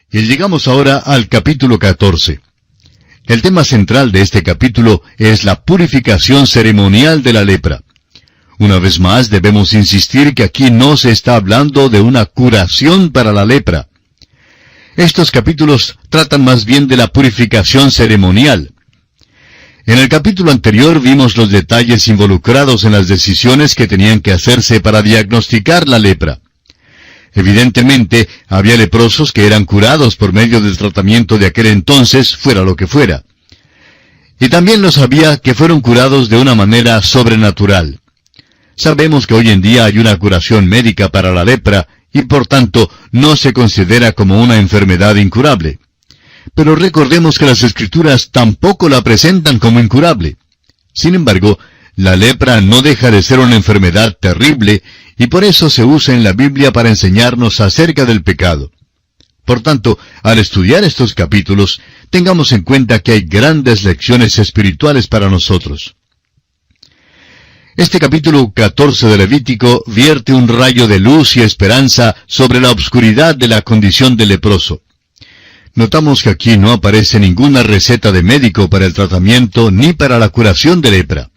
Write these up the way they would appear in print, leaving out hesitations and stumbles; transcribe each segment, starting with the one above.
Y llegamos ahora al capítulo 14. El tema central de este capítulo es la purificación ceremonial de la lepra. Una vez más debemos insistir que aquí no se está hablando de una curación para la lepra. Estos capítulos tratan más bien de la purificación ceremonial. En el capítulo anterior vimos los detalles involucrados en las decisiones que tenían que hacerse para diagnosticar la lepra. Evidentemente, había leprosos que eran curados por medio del tratamiento de aquel entonces, fuera lo que fuera. Y también los había que fueron curados de una manera sobrenatural. Sabemos que hoy en día hay una curación médica para la lepra, y por tanto no se considera como una enfermedad incurable. Pero recordemos que las Escrituras tampoco la presentan como incurable. Sin embargo, la lepra no deja de ser una enfermedad terrible, y por eso se usa en la Biblia para enseñarnos acerca del pecado. Por tanto, al estudiar estos capítulos, tengamos en cuenta que hay grandes lecciones espirituales para nosotros. Este capítulo 14 de Levítico vierte un rayo de luz y esperanza sobre la obscuridad de la condición del leproso. Notamos que aquí no aparece ninguna receta de médico para el tratamiento ni para la curación de lepra.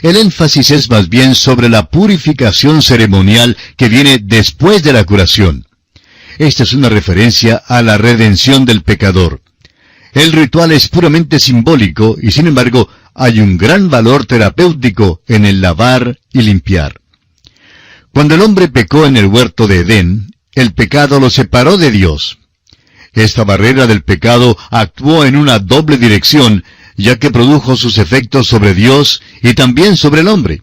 El énfasis es más bien sobre la purificación ceremonial que viene después de la curación. Esta es una referencia a la redención del pecador. El ritual es puramente simbólico y sin embargo hay un gran valor terapéutico en el lavar y limpiar. Cuando el hombre pecó en el huerto de Edén, el pecado lo separó de Dios. Esta barrera del pecado actuó en una doble dirección, ya que produjo sus efectos sobre Dios y también sobre el hombre.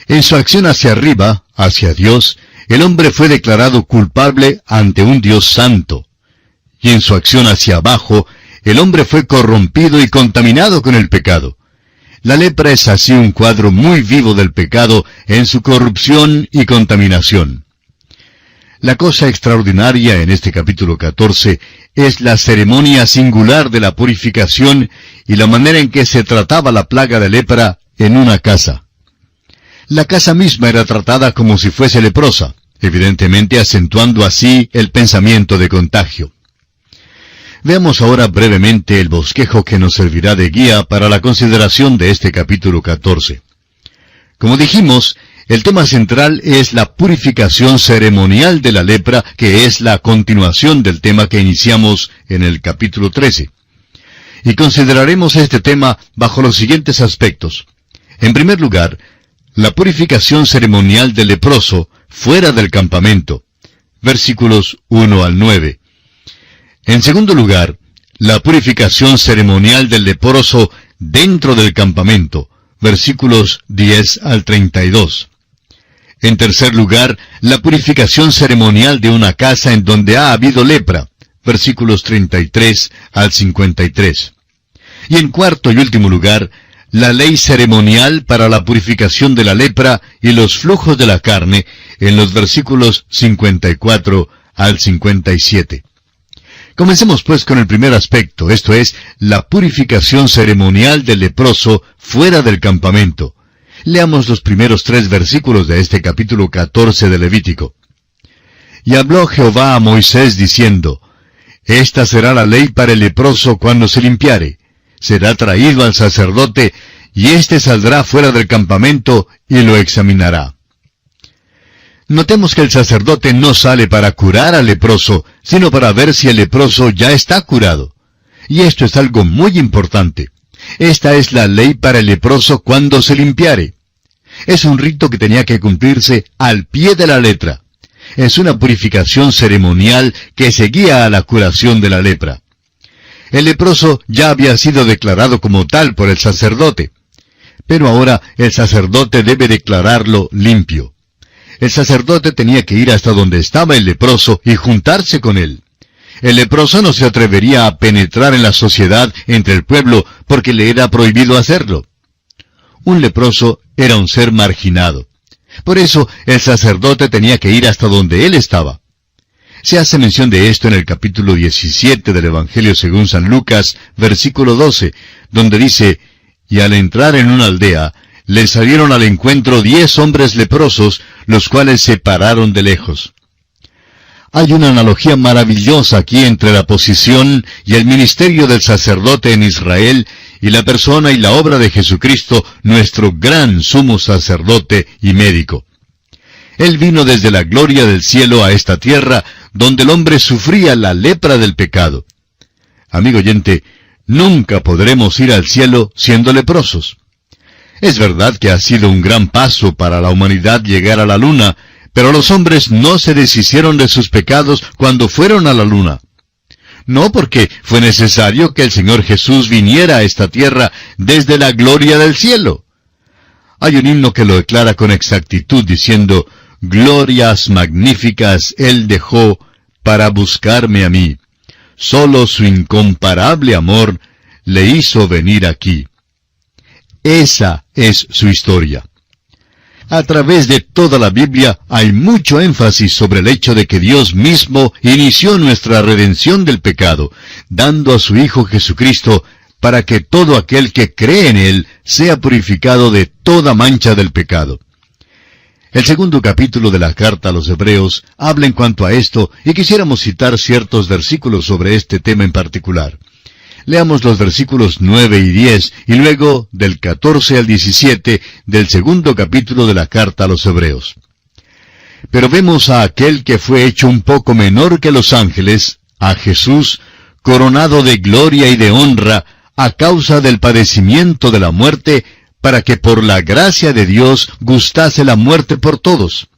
En su acción hacia arriba, hacia Dios, el hombre fue declarado culpable ante un Dios santo. Y en su acción hacia abajo, el hombre fue corrompido y contaminado con el pecado. La lepra es así un cuadro muy vivo del pecado en su corrupción y contaminación. La cosa extraordinaria en este capítulo 14 es la ceremonia singular de la purificación y la manera en que se trataba la plaga de lepra en una casa. La casa misma era tratada como si fuese leprosa, evidentemente acentuando así el pensamiento de contagio. Veamos ahora brevemente el bosquejo que nos servirá de guía para la consideración de este capítulo 14. Como dijimos, el tema central es la purificación ceremonial de la lepra, que es la continuación del tema que iniciamos en el capítulo 13. Y consideraremos este tema bajo los siguientes aspectos. En primer lugar, la purificación ceremonial del leproso fuera del campamento. Versículos 1 al 9. En segundo lugar, la purificación ceremonial del leproso dentro del campamento. Versículos 10 al 32. En tercer lugar, la purificación ceremonial de una casa en donde ha habido lepra. Versículos 33 al 53. Y en cuarto y último lugar, la ley ceremonial para la purificación de la lepra y los flujos de la carne, en los versículos 54 al 57. Comencemos pues con el primer aspecto, esto es, la purificación ceremonial del leproso fuera del campamento. Leamos los primeros 3 versículos de este capítulo 14 de Levítico. Y habló Jehová a Moisés diciendo, Esta será la ley para el leproso cuando se limpiare. Será traído al sacerdote, y éste saldrá fuera del campamento y lo examinará. Notemos que el sacerdote no sale para curar al leproso, sino para ver si el leproso ya está curado. Y esto es algo muy importante. Esta es la ley para el leproso cuando se limpiare. Es un rito que tenía que cumplirse al pie de la letra. Es una purificación ceremonial que seguía a la curación de la lepra. El leproso ya había sido declarado como tal por el sacerdote. Pero ahora el sacerdote debe declararlo limpio. El sacerdote tenía que ir hasta donde estaba el leproso y juntarse con él. El leproso no se atrevería a penetrar en la sociedad entre el pueblo porque le era prohibido hacerlo. Un leproso era un ser marginado. Por eso el sacerdote tenía que ir hasta donde él estaba. Se hace mención de esto en el capítulo 17 del Evangelio según San Lucas, versículo 12, donde dice, Y al entrar en una aldea, le salieron al encuentro 10 hombres leprosos, los cuales se pararon de lejos. Hay una analogía maravillosa aquí entre la posición y el ministerio del sacerdote en Israel y la persona y la obra de Jesucristo, nuestro gran sumo sacerdote y médico. Él vino desde la gloria del cielo a esta tierra, donde el hombre sufría la lepra del pecado. Amigo oyente, nunca podremos ir al cielo siendo leprosos. Es verdad que ha sido un gran paso para la humanidad llegar a la luna, pero los hombres no se deshicieron de sus pecados cuando fueron a la luna. No porque fue necesario que el Señor Jesús viniera a esta tierra desde la gloria del cielo. Hay un himno que lo declara con exactitud diciendo, «Glorias magníficas Él dejó para buscarme a mí. Solo su incomparable amor le hizo venir aquí». Esa es su historia. A través de toda la Biblia hay mucho énfasis sobre el hecho de que Dios mismo inició nuestra redención del pecado, dando a su Hijo Jesucristo para que todo aquel que cree en Él sea purificado de toda mancha del pecado. El segundo capítulo de la carta a los Hebreos habla en cuanto a esto y quisiéramos citar ciertos versículos sobre este tema en particular. Leamos los versículos 9 y 10 y luego del 14 al 17 del segundo capítulo de la carta a los Hebreos. Pero vemos a aquel que fue hecho un poco menor que los ángeles, a Jesús, coronado de gloria y de honra, a causa del padecimiento de la muerte, para que por la gracia de Dios gustase la muerte por todos.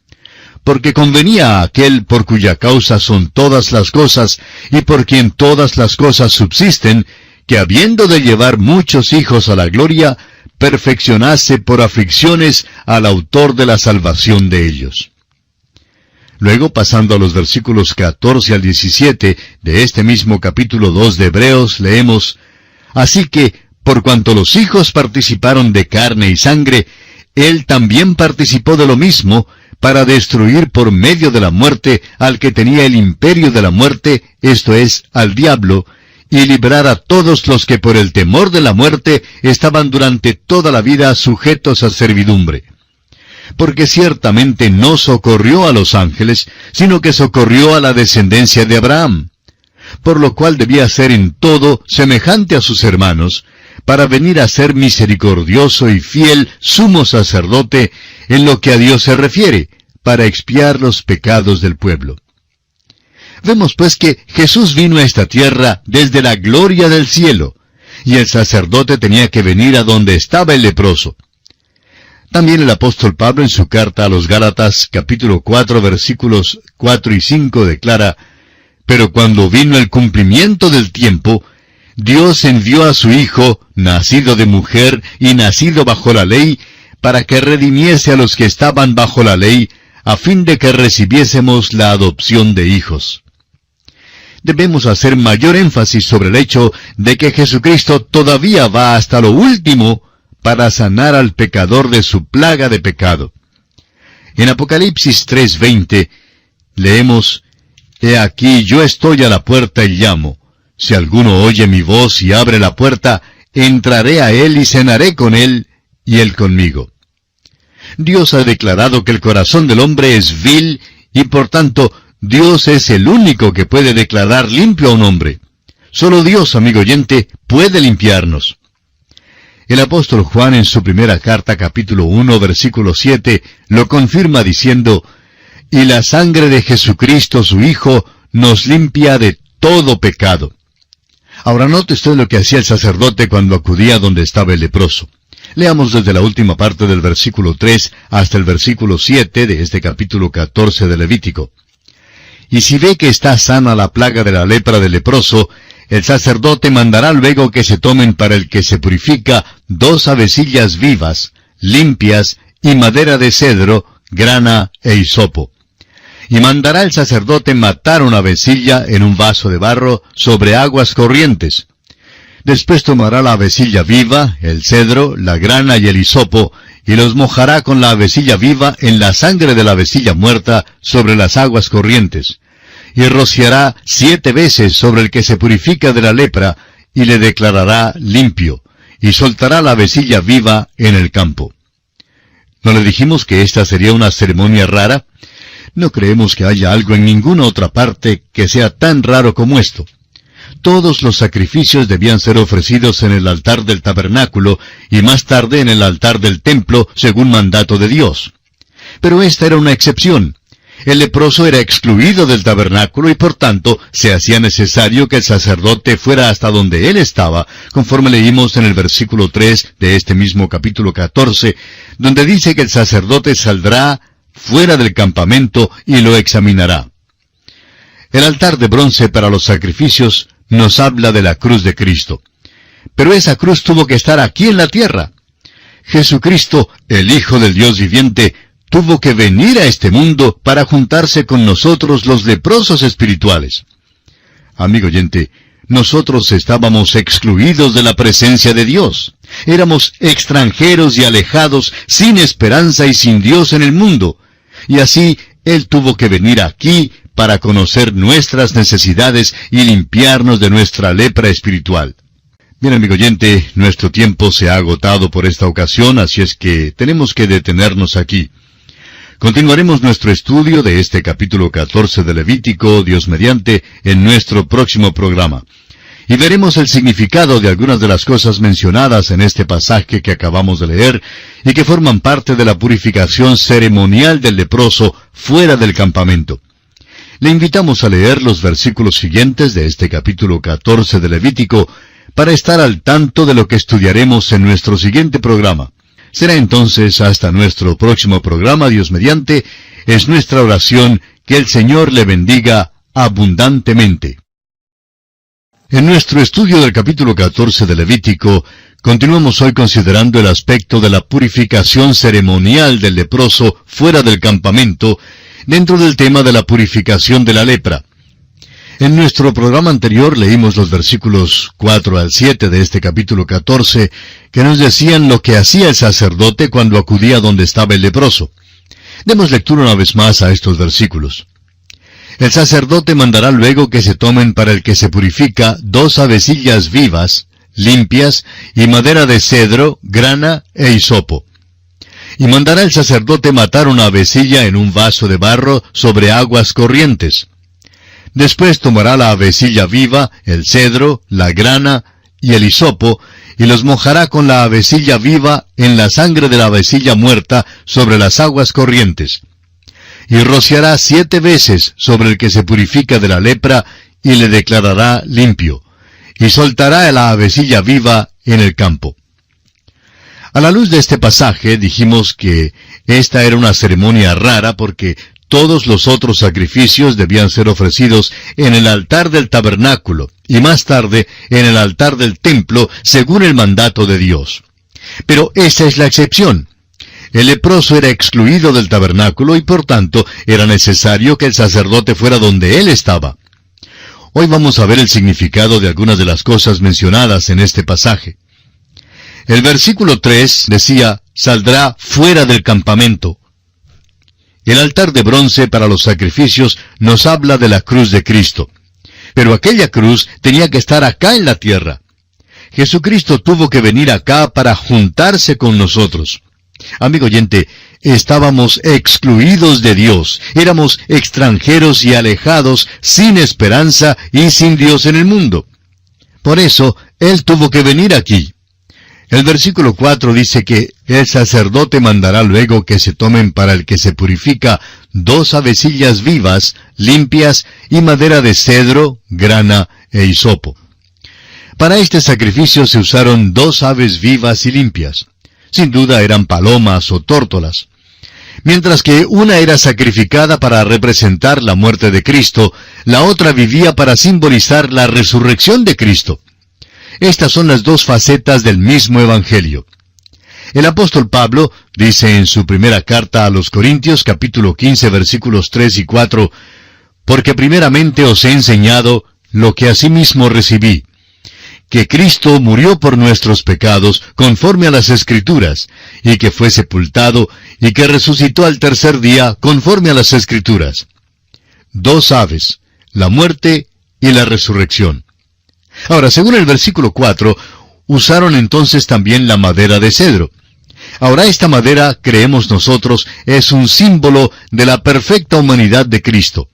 Porque convenía a aquel por cuya causa son todas las cosas, y por quien todas las cosas subsisten, que habiendo de llevar muchos hijos a la gloria, perfeccionase por aflicciones al autor de la salvación de ellos. Luego, pasando a los versículos 14 al 17 de este mismo capítulo 2 de Hebreos, leemos, «Así que, por cuanto los hijos participaron de carne y sangre, Él también participó de lo mismo, para destruir por medio de la muerte al que tenía el imperio de la muerte, esto es, al diablo, y librar a todos los que por el temor de la muerte estaban durante toda la vida sujetos a servidumbre. Porque ciertamente no socorrió a los ángeles, sino que socorrió a la descendencia de Abraham, por lo cual debía ser en todo semejante a sus hermanos, para venir a ser misericordioso y fiel sumo sacerdote en lo que a Dios se refiere, para expiar los pecados del pueblo. Vemos pues que Jesús vino a esta tierra desde la gloria del cielo, y el sacerdote tenía que venir a donde estaba el leproso. También el apóstol Pablo en su carta a los Gálatas, capítulo 4, versículos 4 y 5 declara, «Pero cuando vino el cumplimiento del tiempo, Dios envió a su Hijo, nacido de mujer y nacido bajo la ley, para que redimiese a los que estaban bajo la ley, a fin de que recibiésemos la adopción de hijos». Debemos hacer mayor énfasis sobre el hecho de que Jesucristo todavía va hasta lo último para sanar al pecador de su plaga de pecado. En Apocalipsis 3:20 leemos, «He aquí yo estoy a la puerta y llamo. Si alguno oye mi voz y abre la puerta, entraré a él y cenaré con él, y él conmigo». Dios ha declarado que el corazón del hombre es vil, y por tanto, Dios es el único que puede declarar limpio a un hombre. Solo Dios, amigo oyente, puede limpiarnos. El apóstol Juan en su primera carta, capítulo 1, versículo 7, lo confirma diciendo, «Y la sangre de Jesucristo su Hijo nos limpia de todo pecado». Ahora note usted lo que hacía el sacerdote cuando acudía donde estaba el leproso. Leamos desde la última parte del versículo 3 hasta el versículo 7 de este capítulo 14 de Levítico. «Y si ve que está sana la plaga de la lepra del leproso, el sacerdote mandará luego que se tomen para el que se purifica 2 avecillas vivas, limpias, y madera de cedro, grana e hisopo. Y mandará el sacerdote matar una avecilla en un vaso de barro sobre aguas corrientes. Después tomará la avecilla viva, el cedro, la grana y el hisopo, y los mojará con la avecilla viva en la sangre de la avecilla muerta sobre las aguas corrientes. Y rociará 7 veces sobre el que se purifica de la lepra, y le declarará limpio, y soltará la avecilla viva en el campo». ¿No le dijimos que esta sería una ceremonia rara? No creemos que haya algo en ninguna otra parte que sea tan raro como esto. Todos los sacrificios debían ser ofrecidos en el altar del tabernáculo y más tarde en el altar del templo, según mandato de Dios. Pero esta era una excepción. El leproso era excluido del tabernáculo y por tanto se hacía necesario que el sacerdote fuera hasta donde él estaba, conforme leímos en el versículo 3 de este mismo capítulo 14, donde dice que el sacerdote saldrá fuera del campamento y lo examinará. El altar de bronce para los sacrificios nos habla de la cruz de Cristo. Pero esa cruz tuvo que estar aquí en la tierra. Jesucristo, el Hijo del Dios viviente, tuvo que venir a este mundo para juntarse con nosotros los leprosos espirituales. Amigo oyente, nosotros estábamos excluidos de la presencia de Dios. Éramos extranjeros y alejados, sin esperanza y sin Dios en el mundo. Y así, Él tuvo que venir aquí para conocer nuestras necesidades y limpiarnos de nuestra lepra espiritual. Bien, amigo oyente, nuestro tiempo se ha agotado por esta ocasión, así es que tenemos que detenernos aquí. Continuaremos nuestro estudio de este capítulo 14 de Levítico, Dios mediante, en nuestro próximo programa. Y veremos el significado de algunas de las cosas mencionadas en este pasaje que acabamos de leer y que forman parte de la purificación ceremonial del leproso fuera del campamento. Le invitamos a leer los versículos siguientes de este capítulo 14 de Levítico para estar al tanto de lo que estudiaremos en nuestro siguiente programa. Será entonces hasta nuestro próximo programa, Dios mediante. Es nuestra oración que el Señor le bendiga abundantemente. En nuestro estudio del capítulo 14 de Levítico, continuamos hoy considerando el aspecto de la purificación ceremonial del leproso fuera del campamento, dentro del tema de la purificación de la lepra. En nuestro programa anterior leímos los versículos 4 al 7 de este capítulo 14, que nos decían lo que hacía el sacerdote cuando acudía donde estaba el leproso. Demos lectura una vez más a estos versículos. El sacerdote mandará luego que se tomen para el que se purifica 2 avecillas vivas, limpias, y madera de cedro, grana e hisopo. Y mandará el sacerdote matar una avecilla en un vaso de barro sobre aguas corrientes. Después tomará la avecilla viva, el cedro, la grana y el hisopo, y los mojará con la avecilla viva en la sangre de la avecilla muerta sobre las aguas corrientes. Y rociará 7 veces sobre el que se purifica de la lepra, y le declarará limpio. Y soltará la avecilla viva en el campo. A la luz de este pasaje dijimos que esta era una ceremonia rara porque todos los otros sacrificios debían ser ofrecidos en el altar del tabernáculo y más tarde en el altar del templo según el mandato de Dios. Pero esa es la excepción. El leproso era excluido del tabernáculo y por tanto era necesario que el sacerdote fuera donde él estaba. Hoy vamos a ver el significado de algunas de las cosas mencionadas en este pasaje. El versículo 3 decía, saldrá fuera del campamento. El altar de bronce para los sacrificios nos habla de la cruz de Cristo. Pero aquella cruz tenía que estar acá en la tierra. Jesucristo tuvo que venir acá para juntarse con nosotros. Amigo oyente, estábamos excluidos de Dios. Éramos extranjeros y alejados, sin esperanza y sin Dios en el mundo. Por eso, Él tuvo que venir aquí. El versículo 4 dice que el sacerdote mandará luego que se tomen para el que se purifica 2 avecillas vivas, limpias, y madera de cedro, grana e hisopo. Para este sacrificio se usaron 2 aves vivas y limpias. Sin duda eran palomas o tórtolas. Mientras que una era sacrificada para representar la muerte de Cristo, la otra vivía para simbolizar la resurrección de Cristo. Estas son las 2 facetas del mismo Evangelio. El apóstol Pablo dice en su primera carta a los Corintios, capítulo 15, versículos 3 y 4, «Porque primeramente os he enseñado lo que asimismo recibí, que Cristo murió por nuestros pecados conforme a las Escrituras, y que fue sepultado, y que resucitó al tercer día conforme a las Escrituras». 2 aves, la muerte y la resurrección. Ahora, según el versículo 4, usaron entonces también la madera de cedro. Ahora esta madera, creemos nosotros, es un símbolo de la perfecta humanidad de Cristo.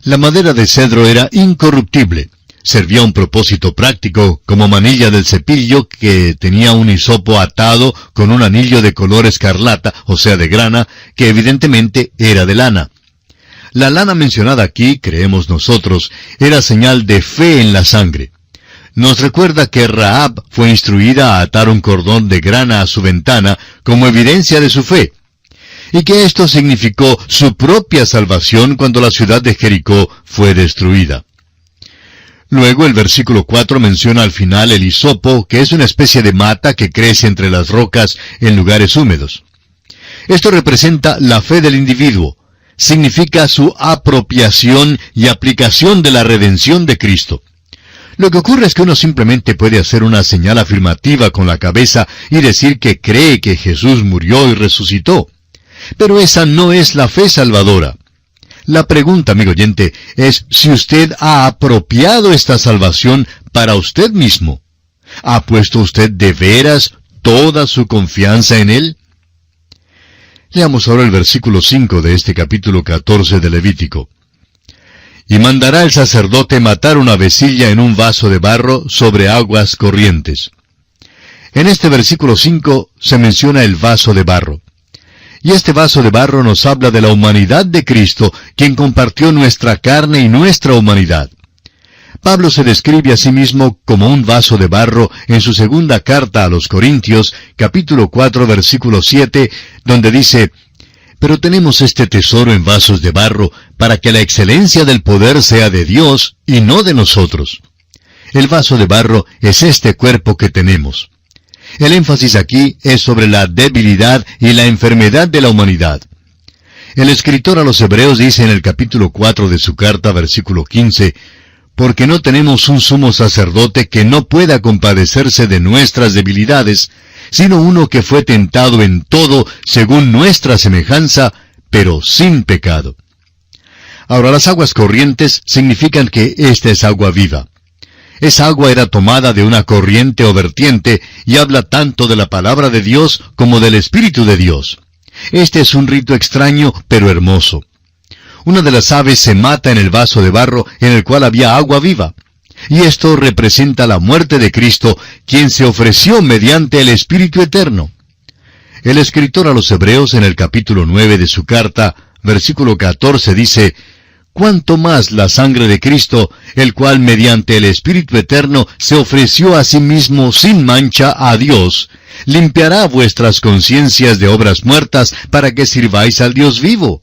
La madera de cedro era incorruptible. Servía a un propósito práctico, como manilla del cepillo que tenía un hisopo atado con un anillo de color escarlata, o sea de grana, que evidentemente era de lana. La lana mencionada aquí, creemos nosotros, era señal de fe en la sangre. Nos recuerda que Rahab fue instruida a atar un cordón de grana a su ventana como evidencia de su fe, y que esto significó su propia salvación cuando la ciudad de Jericó fue destruida. Luego el versículo 4 menciona al final el hisopo, que es una especie de mata que crece entre las rocas en lugares húmedos. Esto representa la fe del individuo, significa su apropiación y aplicación de la redención de Cristo. Lo que ocurre es que uno simplemente puede hacer una señal afirmativa con la cabeza y decir que cree que Jesús murió y resucitó. Pero esa no es la fe salvadora. La pregunta, amigo oyente, es si usted ha apropiado esta salvación para usted mismo. ¿Ha puesto usted de veras toda su confianza en Él? Leamos ahora el versículo 5 de este capítulo 14 de Levítico. Y mandará el sacerdote matar una vecilla en un vaso de barro sobre aguas corrientes. En este versículo 5 se menciona el vaso de barro. Y este vaso de barro nos habla de la humanidad de Cristo, quien compartió nuestra carne y nuestra humanidad. Pablo se describe a sí mismo como un vaso de barro en su segunda carta a los Corintios, capítulo 4, versículo 7, donde dice: Pero tenemos este tesoro en vasos de barro, para que la excelencia del poder sea de Dios y no de nosotros. El vaso de barro es este cuerpo que tenemos. El énfasis aquí es sobre la debilidad y la enfermedad de la humanidad. El escritor a los Hebreos dice en el capítulo 4 de su carta, versículo 15, porque no tenemos un sumo sacerdote que no pueda compadecerse de nuestras debilidades, sino uno que fue tentado en todo según nuestra semejanza, pero sin pecado. Ahora, las aguas corrientes significan que esta es agua viva. Esa agua era tomada de una corriente o vertiente y habla tanto de la palabra de Dios como del Espíritu de Dios. Este es un rito extraño, pero hermoso. Una de las aves se mata en el vaso de barro en el cual había agua viva. Y esto representa la muerte de Cristo, quien se ofreció mediante el Espíritu Eterno. El escritor a los Hebreos en el capítulo 9 de su carta, versículo 14 dice: «Cuánto más la sangre de Cristo, el cual mediante el Espíritu Eterno se ofreció a sí mismo sin mancha a Dios, limpiará vuestras conciencias de obras muertas para que sirváis al Dios vivo».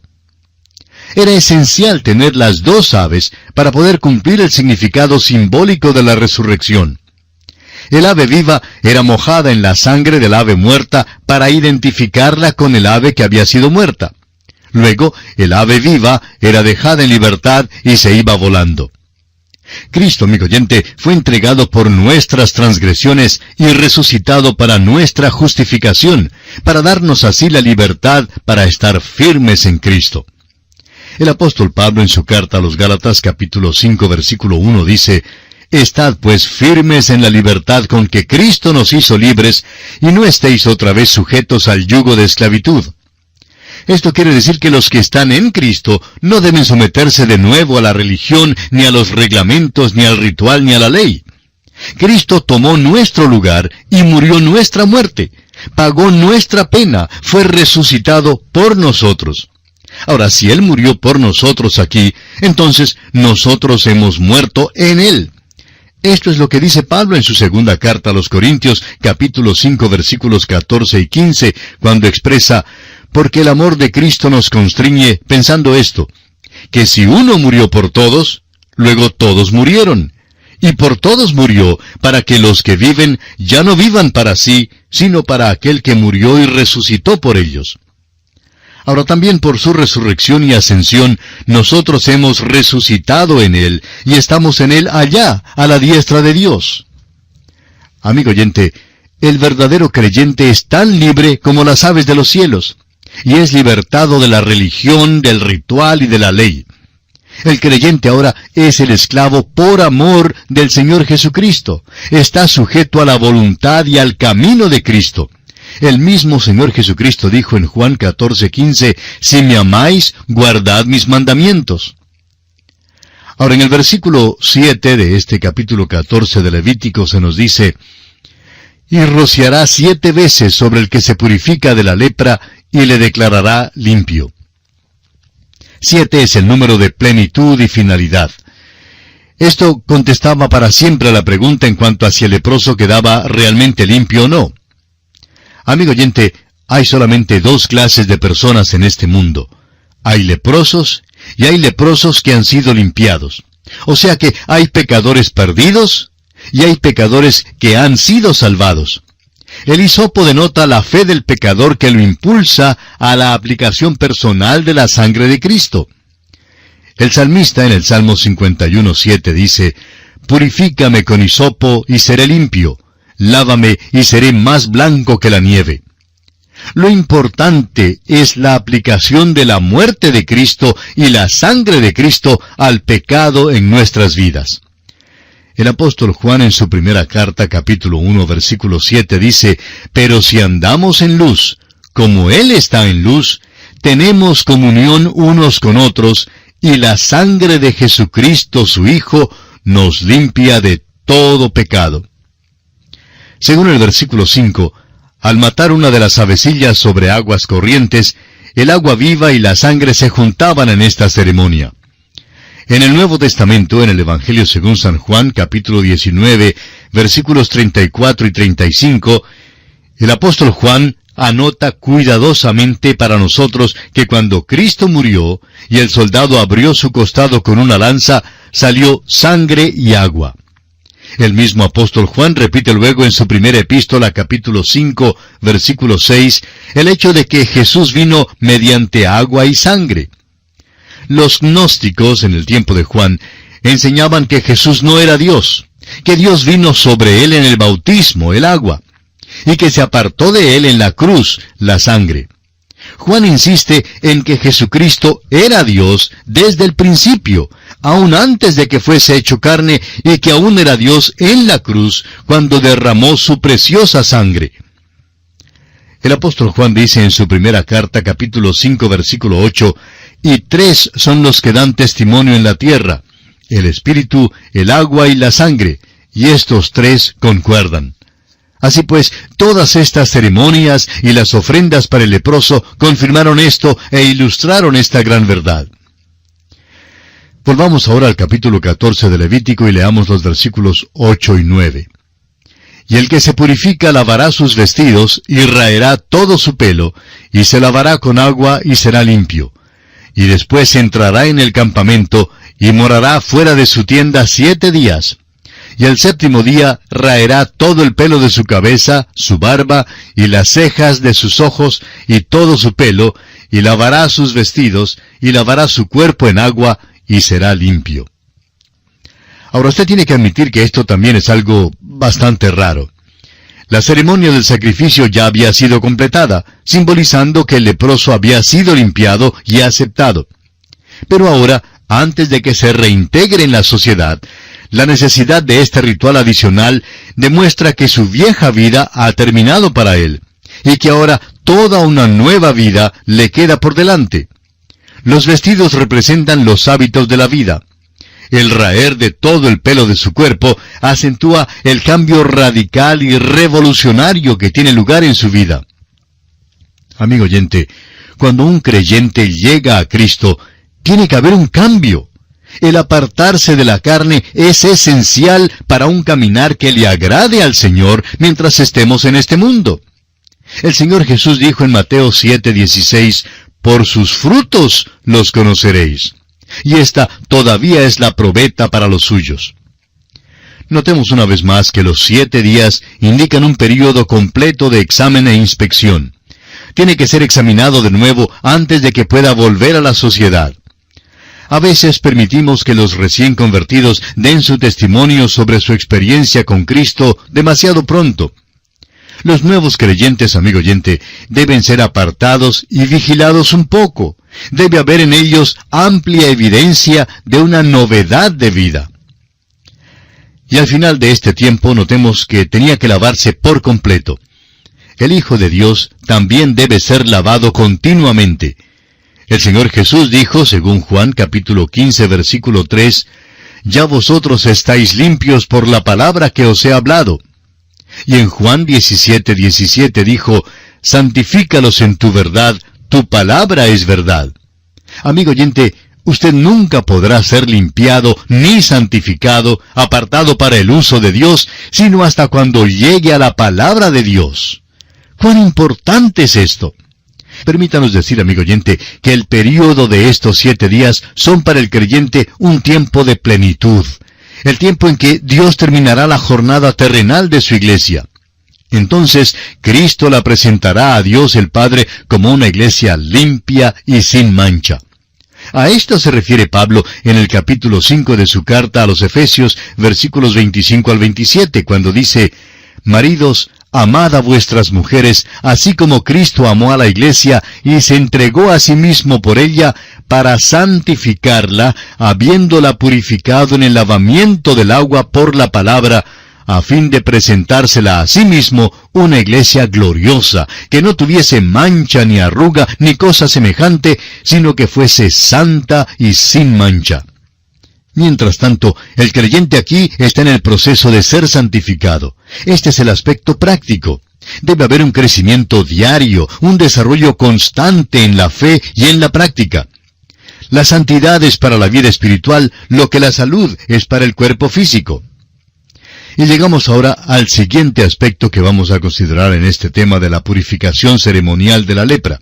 Era esencial tener las dos aves para poder cumplir el significado simbólico de la resurrección. El ave viva era mojada en la sangre del ave muerta para identificarla con el ave que había sido muerta. Luego, el ave viva era dejada en libertad y se iba volando. Cristo, amigo oyente, fue entregado por nuestras transgresiones y resucitado para nuestra justificación, para darnos así la libertad para estar firmes en Cristo. El apóstol Pablo en su carta a los Gálatas capítulo 5 versículo 1 dice: «Estad pues firmes en la libertad con que Cristo nos hizo libres, y no estéis otra vez sujetos al yugo de esclavitud». Esto quiere decir que los que están en Cristo no deben someterse de nuevo a la religión, ni a los reglamentos, ni al ritual, ni a la ley. Cristo tomó nuestro lugar y murió nuestra muerte, pagó nuestra pena, fue resucitado por nosotros. Ahora, si Él murió por nosotros aquí, entonces nosotros hemos muerto en Él. Esto es lo que dice Pablo en su segunda carta a los Corintios, capítulo 5, versículos 14 y 15, cuando expresa: «Porque el amor de Cristo nos constriñe, pensando esto, que si uno murió por todos, luego todos murieron. Y por todos murió, para que los que viven ya no vivan para sí, sino para aquel que murió y resucitó por ellos». Ahora también por su resurrección y ascensión, nosotros hemos resucitado en Él, y estamos en Él allá, a la diestra de Dios. Amigo oyente, el verdadero creyente es tan libre como las aves de los cielos, y es libertado de la religión, del ritual y de la ley. El creyente ahora es el esclavo por amor del Señor Jesucristo. Está sujeto a la voluntad y al camino de Cristo. El mismo Señor Jesucristo dijo en Juan 14:15, si me amáis, guardad mis mandamientos. Ahora, en el versículo 7 de este capítulo 14 de Levítico se nos dice, y rociará 7 veces sobre el que se purifica de la lepra, y le declarará limpio. 7 es el número de plenitud y finalidad. Esto contestaba para siempre a la pregunta en cuanto a si el leproso quedaba realmente limpio o no. Amigo oyente, hay solamente 2 clases de personas en este mundo. Hay leprosos y hay leprosos que han sido limpiados. O sea que hay pecadores perdidos y hay pecadores que han sido salvados. El hisopo denota la fe del pecador que lo impulsa a la aplicación personal de la sangre de Cristo. El salmista en el Salmo 51:7 dice, purifícame con hisopo y seré limpio, lávame y seré más blanco que la nieve. Lo importante es la aplicación de la muerte de Cristo y la sangre de Cristo al pecado en nuestras vidas. El apóstol Juan en su primera carta, capítulo 1, versículo 7, dice, pero si andamos en luz, como Él está en luz, tenemos comunión unos con otros, y la sangre de Jesucristo, su Hijo, nos limpia de todo pecado. Según el versículo 5, al matar una de las avecillas sobre aguas corrientes, el agua viva y la sangre se juntaban en esta ceremonia. En el Nuevo Testamento, en el Evangelio según San Juan, capítulo 19, versículos 34 y 35, el apóstol Juan anota cuidadosamente para nosotros que cuando Cristo murió y el soldado abrió su costado con una lanza, salió sangre y agua. El mismo apóstol Juan repite luego en su primera epístola, capítulo 5, versículo 6, el hecho de que Jesús vino mediante agua y sangre. Los gnósticos en el tiempo de Juan enseñaban que Jesús no era Dios, que Dios vino sobre él en el bautismo, el agua, y que se apartó de él en la cruz, la sangre. Juan insiste en que Jesucristo era Dios desde el principio, aún antes de que fuese hecho carne, y que aún era Dios en la cruz cuando derramó su preciosa sangre. El apóstol Juan dice en su primera carta, capítulo 5, versículo 8, y 3 son los que dan testimonio en la tierra, el espíritu, el agua y la sangre, y estos 3 concuerdan. Así pues, todas estas ceremonias y las ofrendas para el leproso confirmaron esto e ilustraron esta gran verdad. Volvamos ahora al capítulo 14 de Levítico y leamos los versículos 8 y 9. Y el que se purifica lavará sus vestidos y raerá todo su pelo, y se lavará con agua y será limpio. Y después entrará en el campamento y morará fuera de su tienda 7 días. Y el 7º día raerá todo el pelo de su cabeza, su barba, y las cejas de sus ojos, y todo su pelo, y lavará sus vestidos, y lavará su cuerpo en agua, y será limpio. Ahora usted tiene que admitir que esto también es algo bastante raro. La ceremonia del sacrificio ya había sido completada, simbolizando que el leproso había sido limpiado y aceptado. Pero ahora, antes de que se reintegre en la sociedad, la necesidad de este ritual adicional demuestra que su vieja vida ha terminado para él, y que ahora toda una nueva vida le queda por delante. Los vestidos representan los hábitos de la vida. El raer de todo el pelo de su cuerpo acentúa el cambio radical y revolucionario que tiene lugar en su vida. Amigo oyente, cuando un creyente llega a Cristo, tiene que haber un cambio. El apartarse de la carne es esencial para un caminar que le agrade al Señor mientras estemos en este mundo. El Señor Jesús dijo en Mateo 7:16, por sus frutos los conoceréis. Y esta todavía es la probeta para los suyos. Notemos una vez más que los 7 días indican un período completo de examen e inspección. Tiene que ser examinado de nuevo antes de que pueda volver a la sociedad. A veces permitimos que los recién convertidos den su testimonio sobre su experiencia con Cristo demasiado pronto. Los nuevos creyentes, amigo oyente, deben ser apartados y vigilados un poco. Debe haber en ellos amplia evidencia de una novedad de vida. Y al final de este tiempo notemos que tenía que lavarse por completo. el Hijo de Dios también debe ser lavado continuamente. El Señor Jesús dijo, según Juan capítulo 15, versículo 3, «Ya vosotros estáis limpios por la palabra que os he hablado». Y en Juan 17, 17 dijo, «Santifícalos en tu verdad, tu palabra es verdad». Amigo oyente, usted nunca podrá ser limpiado ni santificado, apartado para el uso de Dios, sino hasta cuando llegue a la palabra de Dios. ¿Cuán importante es esto? Permítanos decir, amigo oyente, que el período de estos 7 días son para el creyente un tiempo de plenitud, el tiempo en que Dios terminará la jornada terrenal de su iglesia. Entonces, Cristo la presentará a Dios el Padre como una iglesia limpia y sin mancha. A esto se refiere Pablo en el capítulo 5 de su carta a los Efesios, versículos 25 al 27, cuando dice, «Maridos, amad a vuestras mujeres, así como Cristo amó a la iglesia y se entregó a sí mismo por ella, para santificarla, habiéndola purificado en el lavamiento del agua por la palabra, a fin de presentársela a sí mismo una iglesia gloriosa, que no tuviese mancha ni arruga ni cosa semejante, sino que fuese santa y sin mancha». Mientras tanto, el creyente aquí está en el proceso de ser santificado. Este es el aspecto práctico. Debe haber un crecimiento diario, un desarrollo constante en la fe y en la práctica. La santidad es para la vida espiritual lo que la salud es para el cuerpo físico. Y llegamos ahora al siguiente aspecto que vamos a considerar en este tema de la purificación ceremonial de la lepra.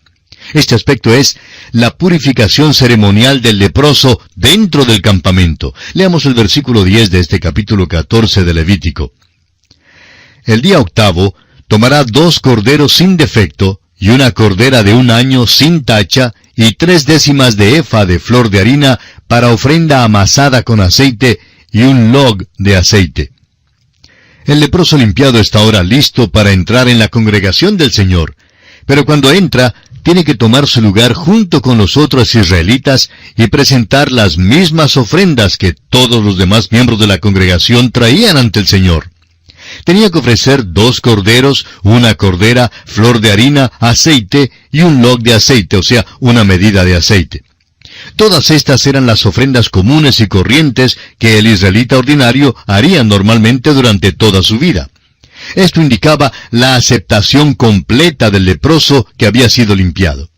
Este aspecto es la purificación ceremonial del leproso dentro del campamento. Leamos el versículo 10 de este capítulo 14 de Levítico. El día 8 tomará 2 corderos sin defecto, y una cordera de 1 año sin tacha, y 3/10 de efa de flor de harina, para ofrenda amasada con aceite, y un log de aceite. El leproso limpiado está ahora listo para entrar en la congregación del Señor, pero cuando entra, tiene que tomar su lugar junto con los otros israelitas y presentar las mismas ofrendas que todos los demás miembros de la congregación traían ante el Señor. Tenía que ofrecer 2 corderos, 1 cordera, flor de harina, aceite y un log de aceite, o sea, una medida de aceite. Todas estas eran las ofrendas comunes y corrientes que el israelita ordinario haría normalmente durante toda su vida. Esto indicaba la aceptación completa del leproso que había sido limpiado.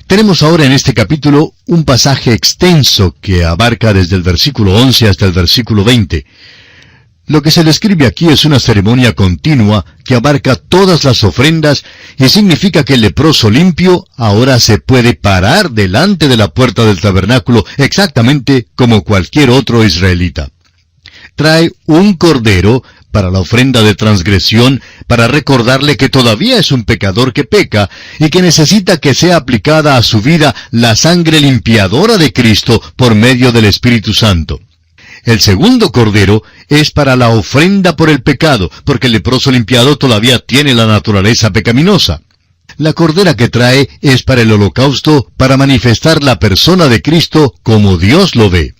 Tenemos ahora en este capítulo un pasaje extenso que abarca desde el versículo 11 hasta el versículo 20. Lo que se describe aquí es una ceremonia continua que abarca todas las ofrendas y significa que el leproso limpio ahora se puede parar delante de la puerta del tabernáculo exactamente como cualquier otro israelita. Trae un cordero para la ofrenda de transgresión, para recordarle que todavía es un pecador que peca y que necesita que sea aplicada a su vida la sangre limpiadora de Cristo por medio del Espíritu Santo. El segundo cordero es para la ofrenda por el pecado, porque el leproso limpiado todavía tiene la naturaleza pecaminosa. La cordera que trae es para el holocausto, para manifestar la persona de Cristo como Dios lo ve.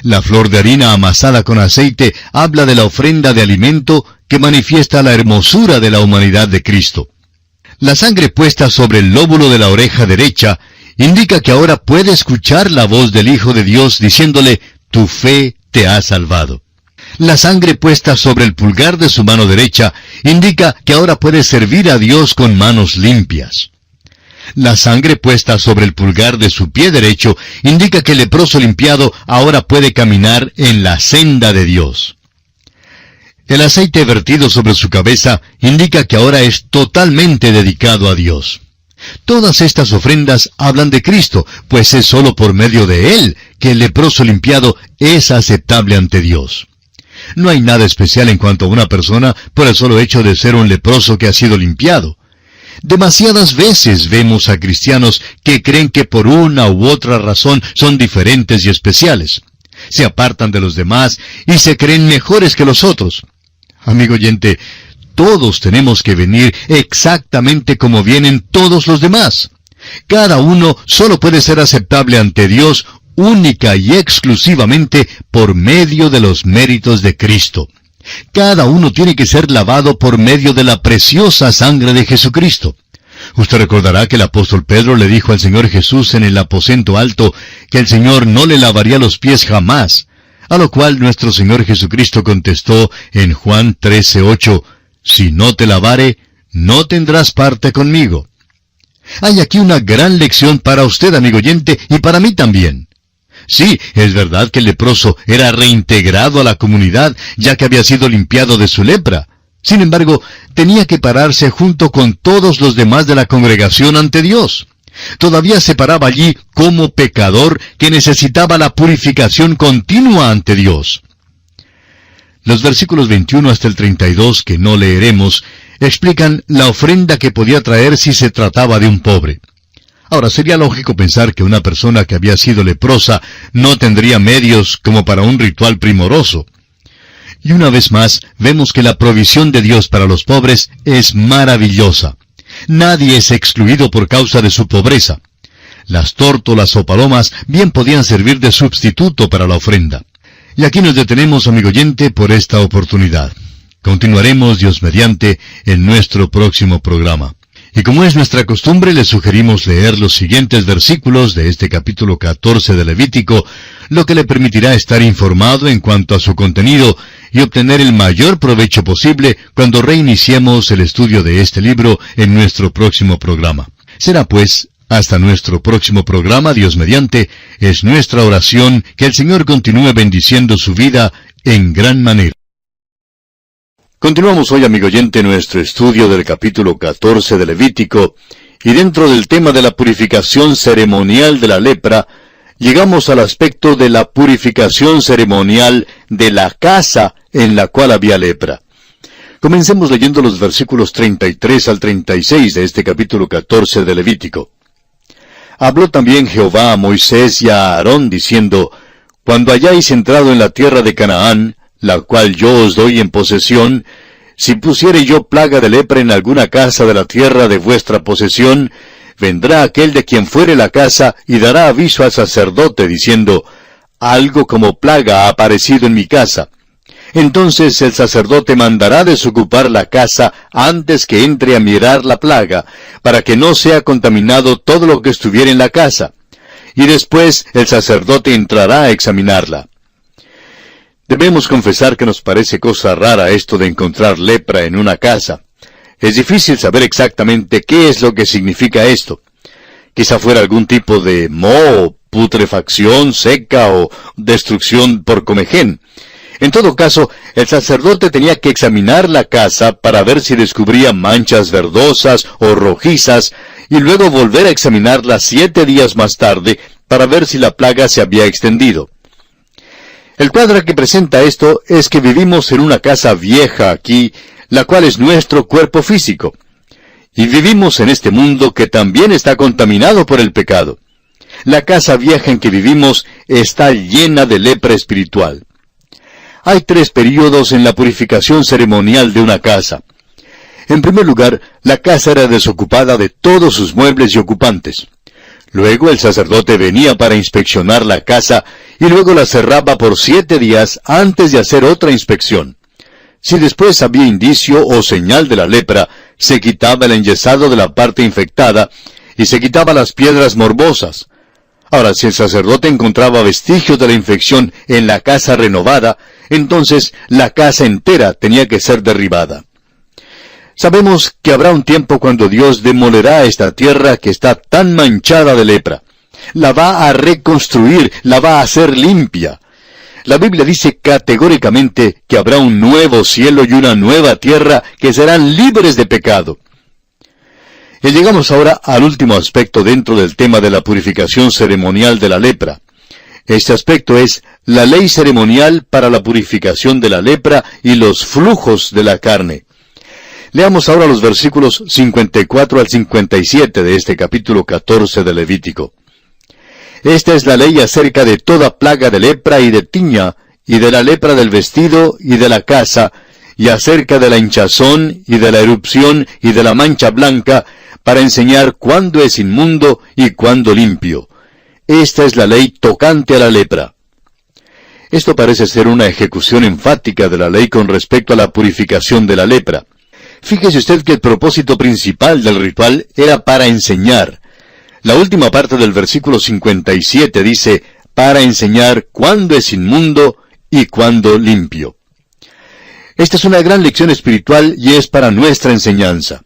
La flor de harina amasada con aceite habla de la ofrenda de alimento que manifiesta la hermosura de la humanidad de Cristo. La sangre puesta sobre el lóbulo de la oreja derecha indica que ahora puede escuchar la voz del Hijo de Dios diciéndole, «Tu fe te ha salvado». La sangre puesta sobre el pulgar de su mano derecha indica que ahora puede servir a Dios con manos limpias. La sangre puesta sobre el pulgar de su pie derecho indica que el leproso limpiado ahora puede caminar en la senda de Dios. El aceite vertido sobre su cabeza indica que ahora es totalmente dedicado a Dios. Todas estas ofrendas hablan de Cristo, pues es sólo por medio de Él que el leproso limpiado es aceptable ante Dios. No hay nada especial en cuanto a una persona por el solo hecho de ser un leproso que ha sido limpiado. Demasiadas veces vemos a cristianos que creen que por una u otra razón son diferentes y especiales. Se apartan de los demás y se creen mejores que los otros. Amigo oyente, todos tenemos que venir exactamente como vienen todos los demás. Cada uno solo puede ser aceptable ante Dios única y exclusivamente por medio de los méritos de Cristo. Cada uno tiene que ser lavado por medio de la preciosa sangre de Jesucristo. Usted recordará que el apóstol Pedro le dijo al Señor Jesús en el aposento alto que el Señor no le lavaría los pies jamás, a lo cual nuestro Señor Jesucristo contestó en Juan 13:8, «Si no te lavare, no tendrás parte conmigo». Hay aquí una gran lección para usted, amigo oyente, y para mí también. Sí, es verdad que el leproso era reintegrado a la comunidad, ya que había sido limpiado de su lepra. Sin embargo, tenía que pararse junto con todos los demás de la congregación ante Dios. Todavía se paraba allí como pecador que necesitaba la purificación continua ante Dios. Los versículos 21 hasta el 32, que no leeremos, explican la ofrenda que podía traer si se trataba de un pobre. Ahora, sería lógico pensar que una persona que había sido leprosa no tendría medios como para un ritual primoroso. Y una vez más, vemos que la provisión de Dios para los pobres es maravillosa. Nadie es excluido por causa de su pobreza. Las tórtolas o palomas bien podían servir de sustituto para la ofrenda. Y aquí nos detenemos, amigo oyente, por esta oportunidad. Continuaremos, Dios mediante, en nuestro próximo programa. Y como es nuestra costumbre, le sugerimos leer los siguientes versículos de este capítulo 14 de Levítico, lo que le permitirá estar informado en cuanto a su contenido y obtener el mayor provecho posible cuando reiniciemos el estudio de este libro en nuestro próximo programa. Será pues, hasta nuestro próximo programa, Dios mediante, es nuestra oración que el Señor continúe bendiciendo su vida en gran manera. Continuamos hoy, amigo oyente, nuestro estudio del capítulo 14 de Levítico, y dentro del tema de la purificación ceremonial de la lepra, llegamos al aspecto de la purificación ceremonial de la casa en la cual había lepra. Comencemos leyendo los versículos 33 al 36 de este capítulo 14 de Levítico. Habló también Jehová a Moisés y a Aarón, diciendo, «Cuando hayáis entrado en la tierra de Canaán, la cual yo os doy en posesión, si pusiere yo plaga de lepra en alguna casa de la tierra de vuestra posesión, vendrá aquel de quien fuere la casa y dará aviso al sacerdote, diciendo, algo como plaga ha aparecido en mi casa. Entonces el sacerdote mandará desocupar la casa antes que entre a mirar la plaga, para que no sea contaminado todo lo que estuviera en la casa. Y después el sacerdote entrará a examinarla». Debemos confesar que nos parece cosa rara esto de encontrar lepra en una casa. Es difícil saber exactamente qué es lo que significa esto. Quizá fuera algún tipo de moho, putrefacción seca o destrucción por comején. En todo caso, el sacerdote tenía que examinar la casa para ver si descubría manchas verdosas o rojizas, y luego volver a examinarla 7 días más tarde para ver si la plaga se había extendido. El cuadro que presenta esto es que vivimos en una casa vieja aquí, la cual es nuestro cuerpo físico. Y vivimos en este mundo que también está contaminado por el pecado. La casa vieja en que vivimos está llena de lepra espiritual. Hay 3 períodos en la purificación ceremonial de una casa. En primer lugar, la casa era desocupada de todos sus muebles y ocupantes. Luego el sacerdote venía para inspeccionar la casa y luego la cerraba por 7 días antes de hacer otra inspección. Si después había indicio o señal de la lepra, se quitaba el enyesado de la parte infectada y se quitaba las piedras morbosas. Ahora, si el sacerdote encontraba vestigios de la infección en la casa renovada, entonces la casa entera tenía que ser derribada. Sabemos que habrá un tiempo cuando Dios demolerá esta tierra que está tan manchada de lepra. La va a reconstruir, la va a hacer limpia. La Biblia dice categóricamente que habrá un nuevo cielo y una nueva tierra que serán libres de pecado. Y llegamos ahora al último aspecto dentro del tema de la purificación ceremonial de la lepra. Este aspecto es la ley ceremonial para la purificación de la lepra y los flujos de la carne. Leamos ahora los versículos 54 al 57 de este capítulo 14 de Levítico. Esta es la ley acerca de toda plaga de lepra y de tiña, y de la lepra del vestido y de la casa, y acerca de la hinchazón y de la erupción y de la mancha blanca, para enseñar cuándo es inmundo y cuándo limpio. Esta es la ley tocante a la lepra. Esto parece ser una ejecución enfática de la ley con respecto a la purificación de la lepra. Fíjese usted que el propósito principal del ritual era para enseñar. La última parte del versículo 57 dice, para enseñar cuándo es inmundo y cuándo limpio. Esta es una gran lección espiritual y es para nuestra enseñanza.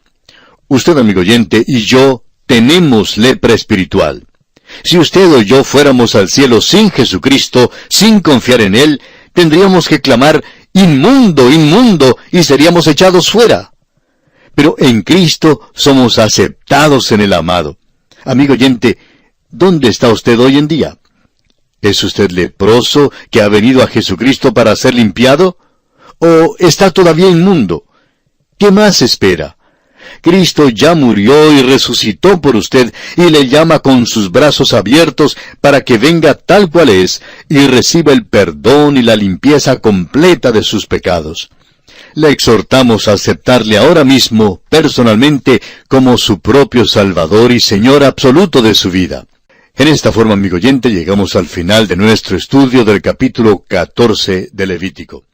Usted, amigo oyente, y yo tenemos lepra espiritual. Si usted o yo fuéramos al cielo sin Jesucristo, sin confiar en Él, tendríamos que clamar, inmundo, inmundo, y seríamos echados fuera. Pero en Cristo somos aceptados en el amado. Amigo oyente, ¿dónde está usted hoy en día? ¿Es usted leproso que ha venido a Jesucristo para ser limpiado? ¿O está todavía inmundo? ¿Qué más espera? Cristo ya murió y resucitó por usted y le llama con sus brazos abiertos para que venga tal cual es y reciba el perdón y la limpieza completa de sus pecados. Le exhortamos a aceptarle ahora mismo, personalmente, como su propio Salvador y Señor absoluto de su vida. En esta forma, amigo oyente, llegamos al final de nuestro estudio del capítulo 14 de Levítico.